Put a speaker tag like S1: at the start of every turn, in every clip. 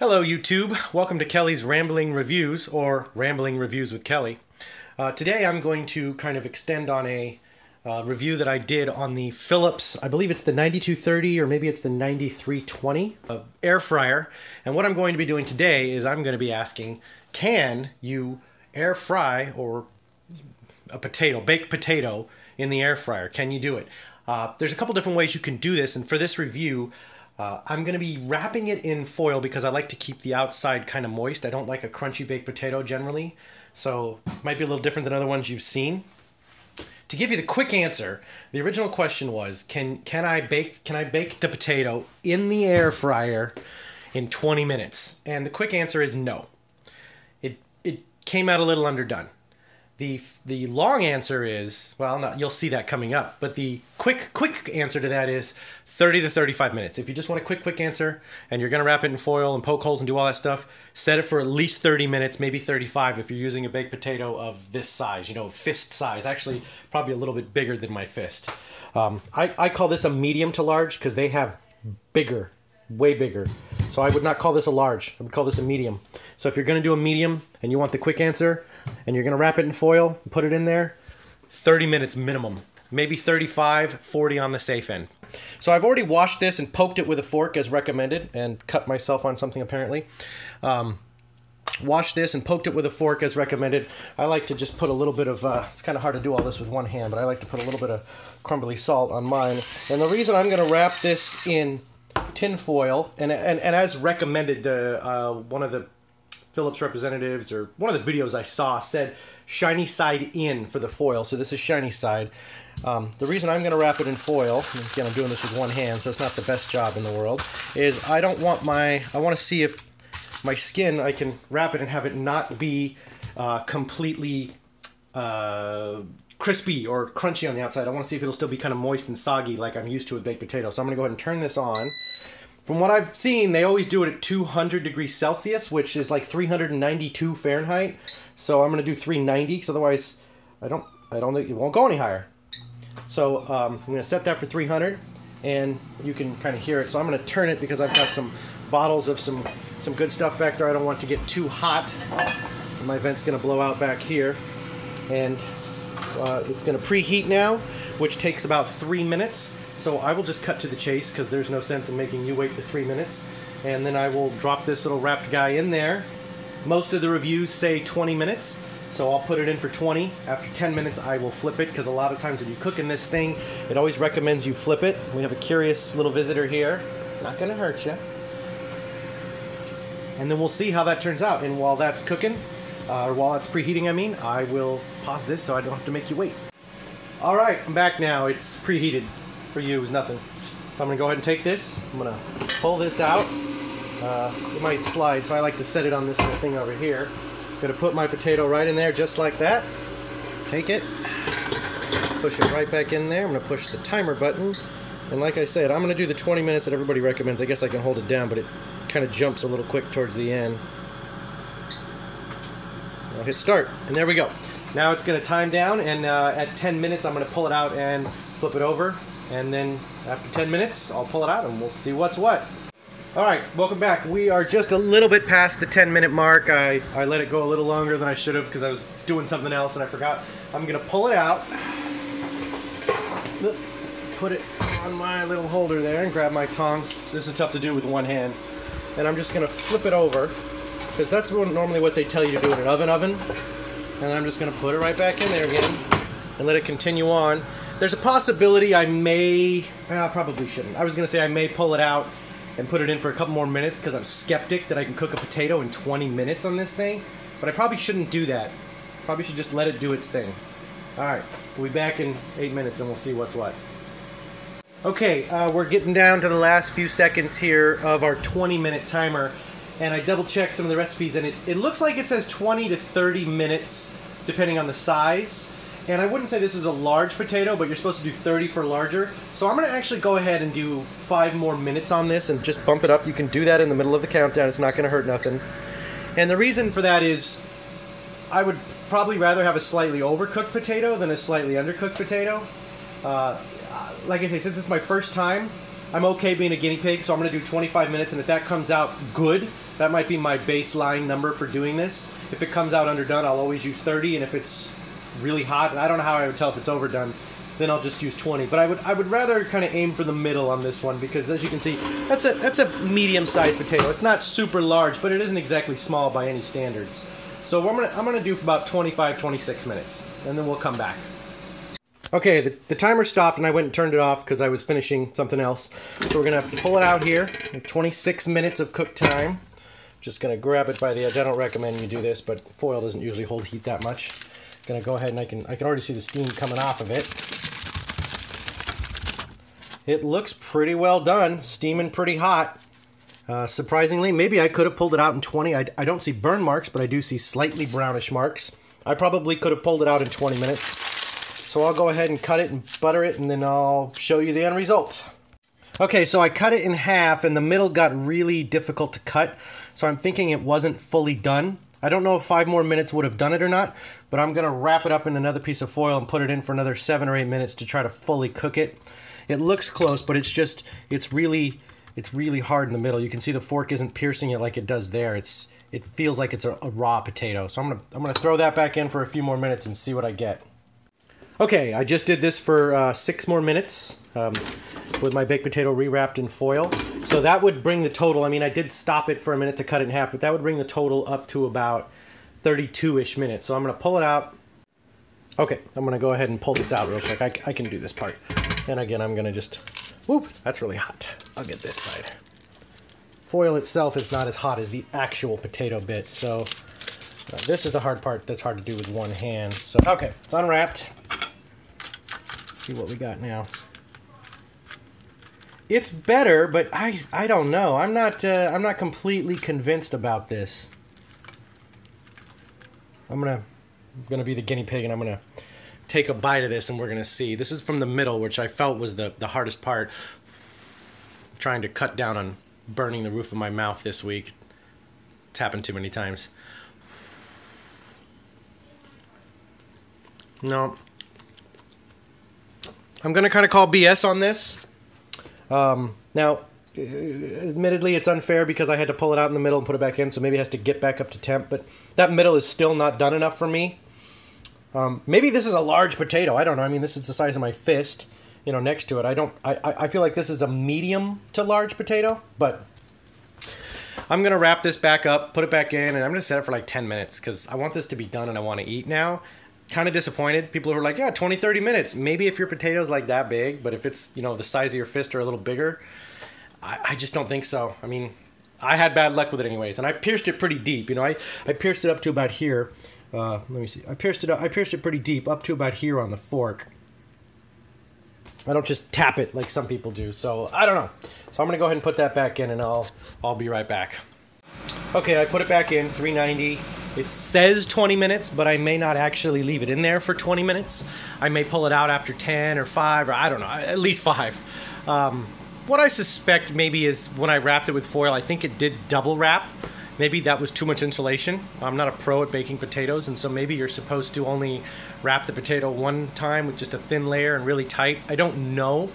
S1: Hello YouTube, welcome to Kelly's Rambling Reviews, or Rambling Reviews with Kelly. Today I'm going to kind of extend on a review that I did on the Philips, I believe it's the 9230 or maybe it's the 9320 air fryer. And what I'm going to be doing today is I'm going to be asking, can you air fry or baked potato in the air fryer? Can you do it? There's a couple different ways you can do this, and for this review I'm going to be wrapping it in foil because I like to keep the outside kind of moist. I don't like a crunchy baked potato generally, so it might be a little different than other ones you've seen. To give you the quick answer, the original question was, can I bake the potato in the air fryer in 20 minutes? And the quick answer is no. It came out a little underdone. The long answer is, well, no, you'll see that coming up, but the quick answer to that is 30 to 35 minutes. If you just want a quick answer and you're going to wrap it in foil and poke holes and do all that stuff, set it for at least 30 minutes, maybe 35 if you're using a baked potato of this size, you know, fist size. Actually, probably a little bit bigger than my fist. I call this a medium to large because they have bigger, way bigger. So I would not call this a large. I would call this a medium. So if you're going to do a medium and you want the quick answer and you're going to wrap it in foil and put it in there, 30 minutes minimum. Maybe 35, 40 on the safe end. So I've already washed this and poked it with a fork as recommended and cut myself on something apparently. Washed this and poked it with a fork as recommended. I like to just put a little bit of, it's kind of hard to do all this with one hand, but I like to put a little bit of crumbly salt on mine. And the reason I'm going to wrap this in tin foil, and as recommended, one of the Philips representatives, or one of the videos I saw, said shiny side in for the foil, so this is shiny side. The reason I'm going to wrap it in foil, and again I'm doing this with one hand so it's not the best job in the world, is I want to see if my skin, I can wrap it and have it not be completely crispy or crunchy on the outside. I want to see if it'll still be kind of moist and soggy like I'm used to with baked potato. So I'm going to go ahead and turn this on. From what I've seen, they always do it at 200 degrees Celsius, which is like 392 Fahrenheit. So I'm going to do 390 because otherwise I don't think it won't go any higher. So I'm going to set that for 300, and you can kind of hear it. So I'm going to turn it because I've got some bottles of some good stuff back there. I don't want it to get too hot. My vent's going to blow out back here, and it's going to preheat now, which takes about 3 minutes. So I will just cut to the chase because there's no sense in making you wait for 3 minutes. And then I will drop this little wrapped guy in there. Most of the reviews say 20 minutes, so I'll put it in for 20. After 10 minutes I will flip it, because a lot of times when you cook in this thing, it always recommends you flip it. We have a curious little visitor here. Not gonna hurt you. And then we'll see how that turns out. And while that's cooking, or while it's preheating, I mean, I will pause this so I don't have to make you wait. All right, I'm back now. It's preheated. For you, it was nothing. So I'm gonna go ahead and take this. I'm gonna pull this out. It might slide, so I like to set it on this little thing over here. Gonna put my potato right in there just like that. Take it, push it right back in there. I'm gonna push the timer button. And like I said, I'm gonna do the 20 minutes that everybody recommends. I guess I can hold it down, but it kind of jumps a little quick towards the end. I'll hit start, and there we go. Now it's gonna time down, and at 10 minutes I'm gonna pull it out and flip it over. And then after 10 minutes, I'll pull it out and we'll see what's what. All right, welcome back. We are just a little bit past the 10-minute mark. I let it go a little longer than I should have because I was doing something else and I forgot. I'm gonna pull it out, put it on my little holder there and grab my tongs. This is tough to do with one hand. And I'm just gonna flip it over because that's normally what they tell you to do in an oven. And then I'm just gonna put it right back in there again and let it continue on. There's a possibility I may, probably shouldn't. I was going to say I may pull it out and put it in for a couple more minutes because I'm skeptic that I can cook a potato in 20 minutes on this thing. But I probably shouldn't do that. Probably should just let it do its thing. Alright, we'll be back in 8 minutes and we'll see what's what. Okay, we're getting down to the last few seconds here of our 20-minute timer. And I double-checked some of the recipes and it looks like it says 20 to 30 minutes depending on the size. And I wouldn't say this is a large potato, but you're supposed to do 30 for larger. So I'm going to actually go ahead and do 5 more minutes on this and just bump it up. You can do that in the middle of the countdown. It's not going to hurt nothing. And the reason for that is I would probably rather have a slightly overcooked potato than a slightly undercooked potato. Like I say, since it's my first time, I'm okay being a guinea pig, so I'm going to do 25 minutes, and if that comes out good, That might be my baseline number for doing this. If it comes out underdone, I'll always use 30, and if it's really hot, I don't know how I would tell if it's overdone, then I'll just use 20. But I would rather kind of aim for the middle on this one, because as you can see, that's a medium-sized potato. It's not super large, but it isn't exactly small by any standards. So I'm gonna do for about 25, 26 minutes, and then we'll come back. Okay, the timer stopped and I went and turned it off because I was finishing something else. So we're gonna pull it out here. 26 minutes of cook time. Just gonna grab it by the edge. I don't recommend you do this, but foil doesn't usually hold heat that much. Gonna go ahead and I can already see the steam coming off of it. It looks pretty well done, steaming pretty hot. Surprisingly, maybe I could have pulled it out in 20. I don't see burn marks, but I do see slightly brownish marks. I probably could have pulled it out in 20 minutes. So I'll go ahead and cut it and butter it, and then I'll show you the end result. Okay, so I cut it in half, and the middle got really difficult to cut, so I'm thinking it wasn't fully done. I don't know if 5 more minutes would have done it or not, but I'm gonna wrap it up in another piece of foil and put it in for another 7 or 8 minutes to try to fully cook it. It looks close, but it's really hard in the middle. You can see the fork isn't piercing it like it does there. It feels like it's a raw potato. So I'm gonna throw that back in for a few more minutes and see what I get. Okay, I just did this for 6 more minutes with my baked potato rewrapped in foil. So that would bring the total, I mean, I did stop it for a minute to cut it in half, but that would bring the total up to about 32-ish minutes. So I'm gonna pull it out. Okay, I'm gonna go ahead and pull this out real quick. I can do this part. And again, I'm gonna just, whoop, that's really hot. I'll get this side. Foil itself is not as hot as the actual potato bit, so this is the hard part that's hard to do with one hand. So, okay, it's unwrapped. See what we got now. It's better, but I don't know. I'm not completely convinced about this. I'm gonna be the guinea pig, and I'm gonna take a bite of this, and we're gonna see. This is from the middle, which I felt was the hardest part. I'm trying to cut down on burning the roof of my mouth this week. It's happened too many times. No. I'm going to kind of call BS on this. Now, admittedly, it's unfair because I had to pull it out in the middle and put it back in, so maybe it has to get back up to temp, but that middle is still not done enough for me. Maybe this is a large potato. I don't know. I mean, this is the size of my fist, you know, next to it. I feel like this is a medium to large potato, but I'm going to wrap this back up, put it back in, and I'm going to set it for like 10 minutes because I want this to be done and I want to eat now. Kind of disappointed. People who are like, yeah, 20, 30 minutes. Maybe if your potato's like that big, but if it's, you know, the size of your fist or a little bigger, I just don't think so. I mean, I had bad luck with it anyways, and I pierced it pretty deep. You know, I pierced it up to about here. Let me see. I pierced it pretty deep, up to about here on the fork. I don't just tap it like some people do. So I don't know. So I'm gonna go ahead and put that back in, and I'll be right back. Okay, I put it back in, 390. It says 20 minutes, but I may not actually leave it in there for 20 minutes. I may pull it out after 10 or 5, or I don't know, at least 5. What I suspect maybe is when I wrapped it with foil, I think it did double wrap. Maybe that was too much insulation. I'm not a pro at baking potatoes, and so maybe you're supposed to only wrap the potato one time with just a thin layer and really tight. I don't know.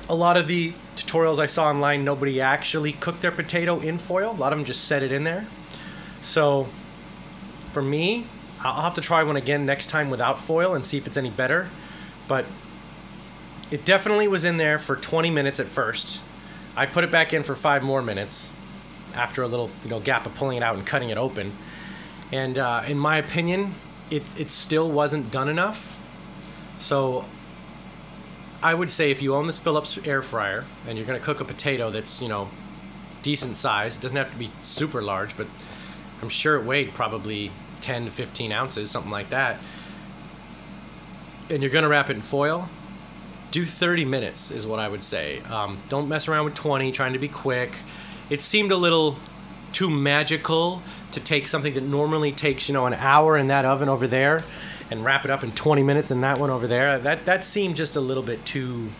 S1: A lot of the tutorials I saw online, nobody actually cooked their potato in foil. A lot of them just set it in there. So for me, I'll have to try one again next time without foil and see if it's any better. But it definitely was in there for 20 minutes at first. I put it back in for 5 more minutes after a little, you know, gap of pulling it out and cutting it open. And in my opinion, it still wasn't done enough. So I would say if you own this Philips air fryer and you're going to cook a potato that's, you know, decent size, it doesn't have to be super large, but I'm sure it weighed probably 10 to 15 ounces, something like that, and you're going to wrap it in foil, do 30 minutes is what I would say. Don't mess around with 20, trying to be quick. It seemed a little too magical to take something that normally takes, you know, an hour in that oven over there and wrap it up in 20 minutes in that one over there. That seemed just a little bit too,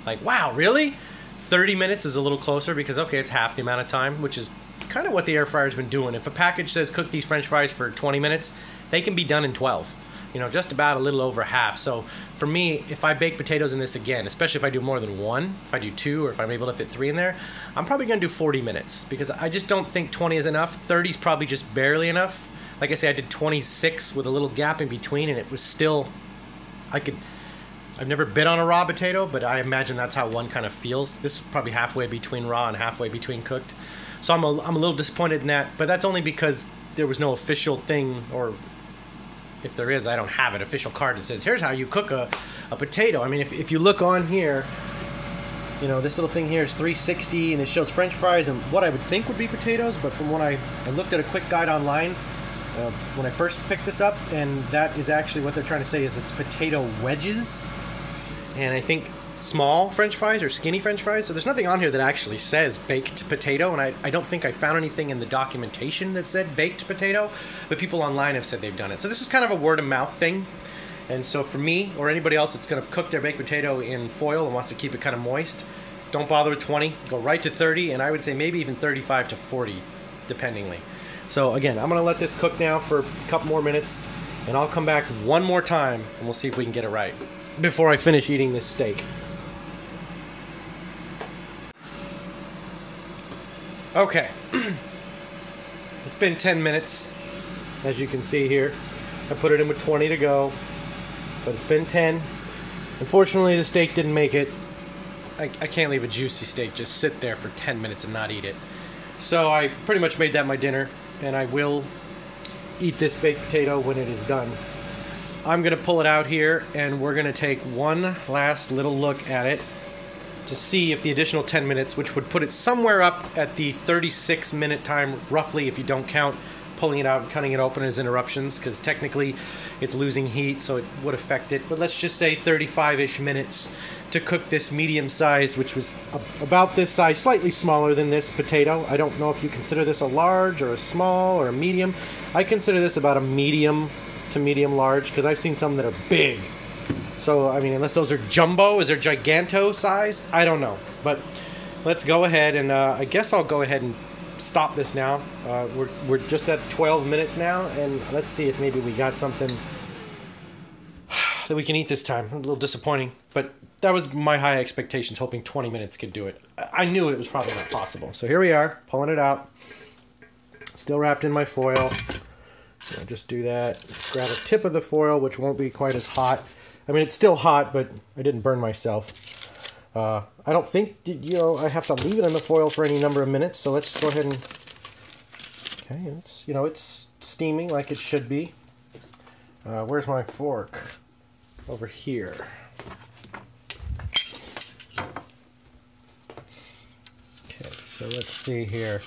S1: like, wow, really? 30 minutes is a little closer because, okay, it's half the amount of time, which is kind of what the air fryer's been doing. If a package says cook these french fries for 20 minutes, they can be done in 12. you know, just about a little over half. So for me, if I bake potatoes in this again, especially if I do more than one, if I do 2, or if I'm able to fit 3 in there, I'm probably gonna do 40 minutes because I just don't think 20 is enough. 30 is probably just barely enough. Like I say, I did 26 with a little gap in between, and it was still, I've never bit on a raw potato, but I imagine that's how one kind of feels. This is probably halfway between raw and halfway between cooked. So I'm a little disappointed in that, but that's only because there was no official thing, or if there is, I don't have an official card that says, here's how you cook a potato. I mean, if you look on here, you know, this little thing here is 360, and it shows French fries and what I would think would be potatoes, but from what I looked at a quick guide online, when I first picked this up, and that is actually what they're trying to say is it's potato wedges, and I think small French fries or skinny French fries. So there's nothing on here that actually says baked potato, and I don't think I found anything in the documentation that said baked potato, but people online have said they've done it. So this is kind of a word of mouth thing, and so for me or anybody else that's going to cook their baked potato in foil and wants to keep it kind of moist, don't bother with 20, go right to 30, and I would say maybe even 35 to 40 dependingly. So again, I'm going to let this cook now for a couple more minutes, and I'll come back one more time and we'll see if we can get it right before I finish eating this steak. Okay, it's been 10 minutes, as you can see here. I put it in with 20 to go, but it's been 10. Unfortunately, the steak didn't make it. I can't leave a juicy steak just sit there for 10 minutes and not eat it. So I pretty much made that my dinner, and I will eat this baked potato when it is done. I'm gonna pull it out here, and we're gonna take one last little look at it to see if the additional 10 minutes, which would put it somewhere up at the 36-minute time, roughly, if you don't count pulling it out and cutting it open as interruptions, because technically it's losing heat, so it would affect it. But let's just say 35-ish minutes to cook this medium size, which was about this size, slightly smaller than this potato. I don't know if you consider this a large or a small or a medium. I consider this about a medium to medium large, because I've seen some that are big. So, I mean, unless those are jumbo, is there giganto size? I don't know. But let's go ahead, and I guess I'll go ahead and stop this now. We're just at 12 minutes now, and let's see if maybe we got something that we can eat this time. A little disappointing, but that was my high expectations, hoping 20 minutes could do it. I knew it was probably not possible. So here we are, pulling it out. Still wrapped in my foil. So I'll just do that. Let's grab a tip of the foil, which won't be quite as hot. I mean, it's still hot, but I didn't burn myself. I don't think, I have to leave it in the foil for any number of minutes, so let's go ahead and, okay, it's steaming like it should be. Where's my fork? Over here. Okay, so let's see here.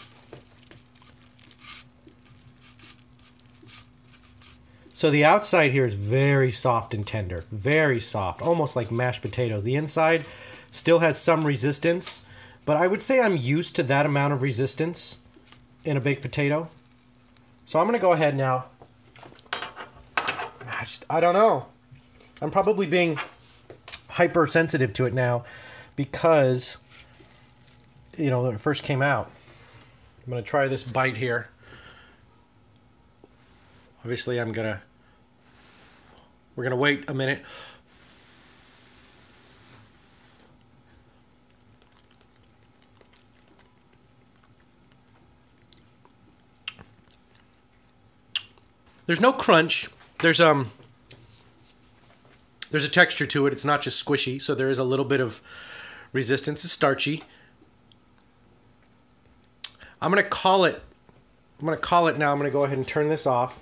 S1: So the outside here is very soft and tender, very soft, almost like mashed potatoes. The inside still has some resistance, but I would say I'm used to that amount of resistance in a baked potato. So I'm going to go ahead now. I don't know. I'm probably being hypersensitive to it now because, when it first came out. I'm going to try this bite here. Obviously, we're going to wait a minute. There's no crunch. There's a texture to it. It's not just squishy, so there is a little bit of resistance. It's starchy. I'm going to call it now. I'm going to go ahead and turn this off.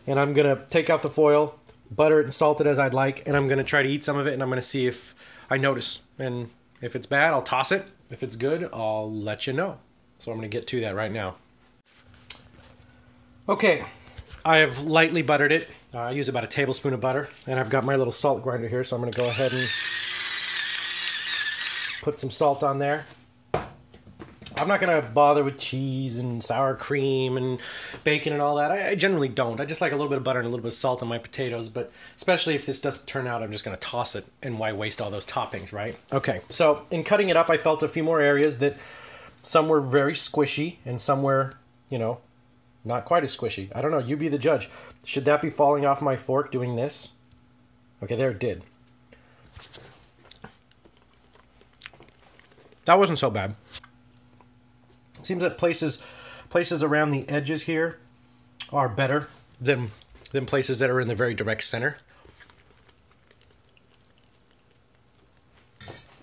S1: And I'm going to take out the foil, butter it and salt it as I'd like, and I'm going to try to eat some of it, and I'm going to see if I notice. And if it's bad, I'll toss it. If it's good, I'll let you know. So I'm going to get to that right now. Okay, I have lightly buttered it. I use about a tablespoon of butter, and I've got my little salt grinder here, so I'm going to go ahead and put some salt on there. I'm not going to bother with cheese and sour cream and bacon and all that. I generally don't. I just like a little bit of butter and a little bit of salt on my potatoes, but especially if this doesn't turn out, I'm just going to toss it, and why waste all those toppings, right? Okay, so in cutting it up, I felt a few more areas that some were very squishy and some were, Not quite as squishy. I don't know. You be the judge. Should that be falling off my fork doing this? Okay, there it did. That wasn't so bad. Seems that places around the edges here are better than places that are in the very direct center.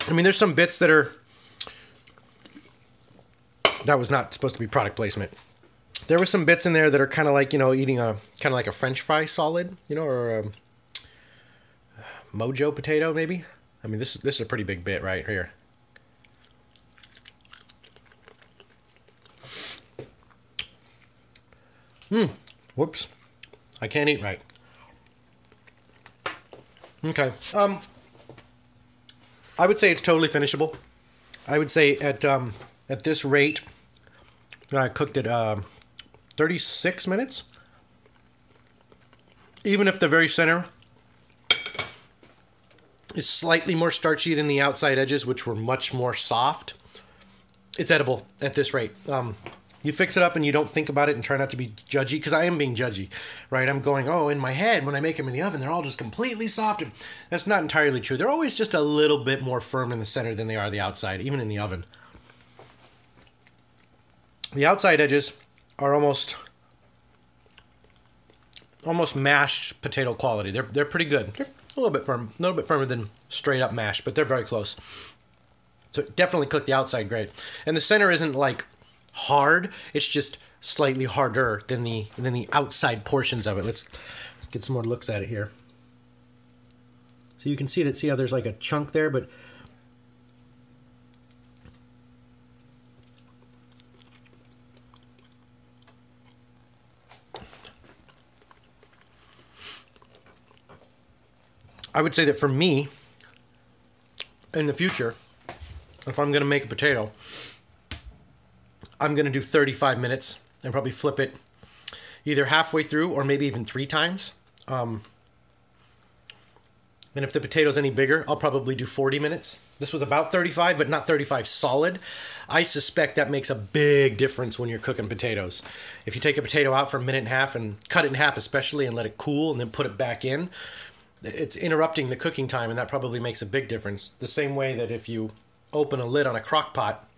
S1: I mean, there's some bits that are... That was not supposed to be product placement. There were some bits in there that are kind of like, you know, eating a kind of like a French fry solid, you know, or a Mojo potato maybe. I mean, this is a pretty big bit right here. Whoops. I can't eat right. Okay. I would say it's totally finishable. I would say at this rate, I cooked it 36 minutes. Even if the very center is slightly more starchy than the outside edges, which were much more soft, it's edible at this rate. You fix it up and you don't think about it and try not to be judgy, because I am being judgy, right? I'm going, oh, in my head, when I make them in the oven, they're all just completely soft. And that's not entirely true. They're always just a little bit more firm in the center than they are the outside, even in the oven. The outside edges are almost mashed potato quality. They're pretty good. They're a little bit firm, a little bit firmer than straight up mashed, but they're very close. So definitely cook the outside great. And the center isn't like hard, it's just slightly harder than the outside portions of it. Let's get some more looks at it here. So you can see how there's like a chunk there, but I would say that for me, in the future, if I'm going to make a potato, I'm going to do 35 minutes and probably flip it either halfway through or maybe even 3 times. And if the potato's any bigger, I'll probably do 40 minutes. This was about 35, but not 35 solid. I suspect that makes a big difference when you're cooking potatoes. If you take a potato out for a minute and a half and cut it in half especially and let it cool and then put it back in, it's interrupting the cooking time, and that probably makes a big difference. The same way that if you open a lid on a crock pot,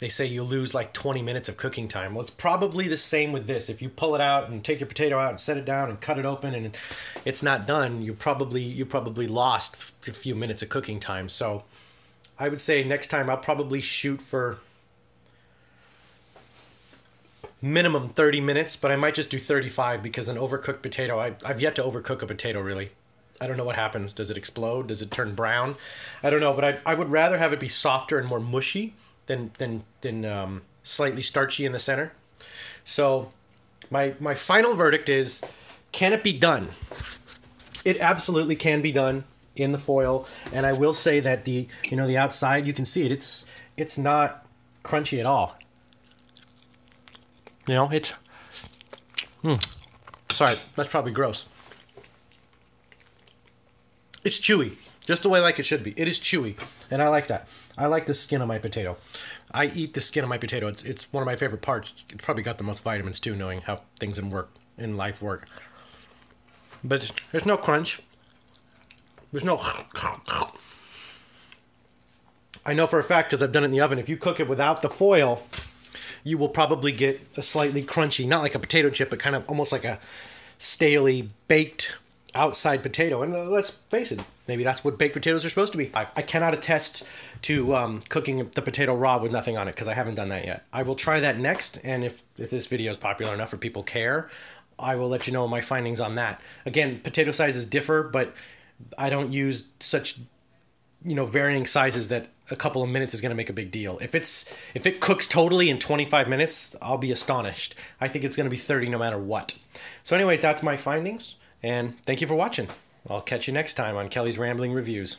S1: they say you lose like 20 minutes of cooking time. Well, it's probably the same with this. If you pull it out and take your potato out and set it down and cut it open and it's not done, you probably lost a few minutes of cooking time. So I would say next time I'll probably shoot for minimum 30 minutes, but I might just do 35 because an overcooked potato, I've yet to overcook a potato really. I don't know what happens. Does it explode? Does it turn brown? I don't know, but I would rather have it be softer and more mushy than slightly starchy in the center. So my final verdict is, can it be done? It absolutely can be done in the foil, and I will say that the outside, you can see it. It's not crunchy at all. You know, it's sorry, that's probably gross. It's chewy, just the way like it should be. It is chewy, and I like that. I like the skin of my potato. I eat the skin of my potato. It's one of my favorite parts. It's probably got the most vitamins too, knowing how things in life work. But there's no crunch. There's no... I know for a fact, because I've done it in the oven, if you cook it without the foil, you will probably get a slightly crunchy, not like a potato chip, but kind of almost like a staley baked outside potato. And let's face it, maybe that's what baked potatoes are supposed to be. I cannot attest to cooking the potato raw with nothing on it, because I haven't done that yet. I will try that next, and if this video is popular enough or people care, I will let you know my findings on that. Again, potato sizes differ, but I don't use such varying sizes that a couple of minutes is going to make a big deal. If it cooks totally in 25 minutes, I'll be astonished. I think it's going to be 30 no matter what. So anyways, that's my findings, and thank you for watching. I'll catch you next time on Kelly's Rambling Reviews.